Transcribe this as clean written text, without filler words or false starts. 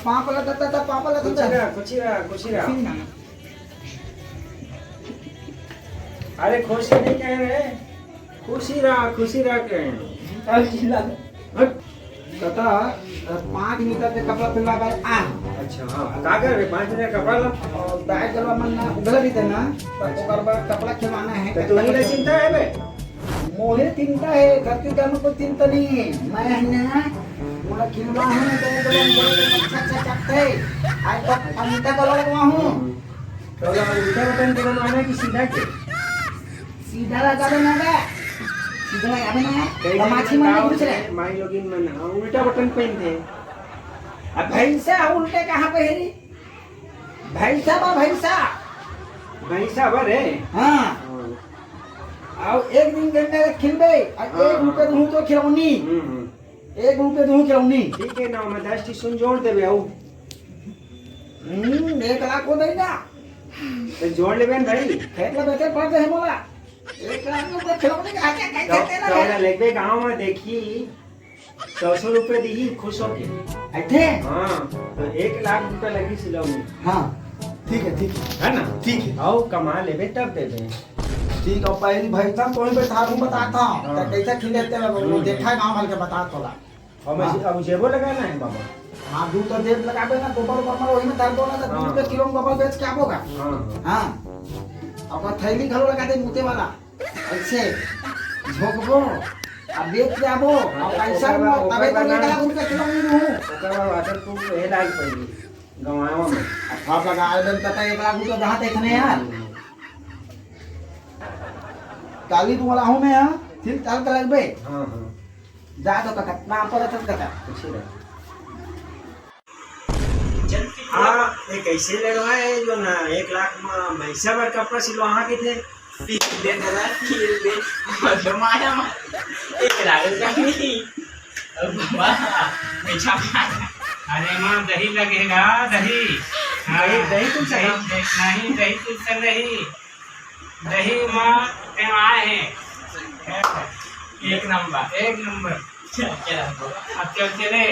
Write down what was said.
पापला दत्ता पापला दत्ता कुछीरा अरे खुशी नहीं कह रहे, खुशीरा कह तथा 5 मीटर के कपड़ा पिलवा कर आ। अच्छा हाँ का कर रे 5 मीटर कपड़ा ला बैग गलवा मन ना उगल भी थे ना तो ओकर बाद कपड़ा खिलवाना है तो तू ही चिंता है बे मोहे चिंता है घर के काम को चिंता नहीं है मैं है ना मोला खिलवा है तो गलवा अच्छा चकते आज तो अमिता को लगवा हूं तो ला उल्टा बटन के बनवाना कि सीधा के सीधा लगा देना बे सीधा लगा देना माछी में नहीं पूछ रहे माई लोगिन में ना उल्टा बटन पहनते अब भैंसा उल्टे कहां पे है रे भैंसा बरे हां आओ एक दिन के अंदर खिलबे और 1 रुपए दूं तो खिलौनी 1 रुपए दूं खिलौनी ठीक है ना मैं 10 टी सुन जोड़ देबे आऊ 1 लाख को देगा तो जोड़ लेबे न भाई खेतला बेचे पड़ते है मोला 1 लाख को खिलौनी का क्या कहते तो ना लेबे गांव में देखी 100 रुपए दी खुश होके ऐठे हां तो 1 लाख रुपए लगी सिलाऊ में हां ठीक है ना ठीक है आओ कमा लेबे तब देबे ठीक है पहली भाई साहब कोई बैठा हूं बताता हूं तो कैसे खिलेते हैं वो देखा गांव वाले के बता तोला और मैं अब जेबो लगाना है बाबा हां दूध तो जेब लगाबे ना गोबर गोबर वही में डाल बोला तो दूध के किलो में गोबर बेच के आबोगा हां अब थैली घलो लगा दे मुते वाला ऐसे झोकबो अब बेच के आबो और पैसा तबे तो 1 लाख रुपए किलो में दूं ओकर बाद वाटर तू हे लाग पड़ी गवावा में आप लगा आवेदन तक 1 लाख रुपए जहां देखने यार काली तू वाला हूं मैं हां फिर चल के लगबे हां जा तो कका नाम पर चल कका हाँ ये कैसे लगवाए जो ना 1 लाख में भैंसा भर कपड़ा सिलवा के थे अरे माँ दही लगेगा दही दही तुम से नहीं दही तुझसे नहीं दही माँ आए हैं 1 नंबर अब चल चले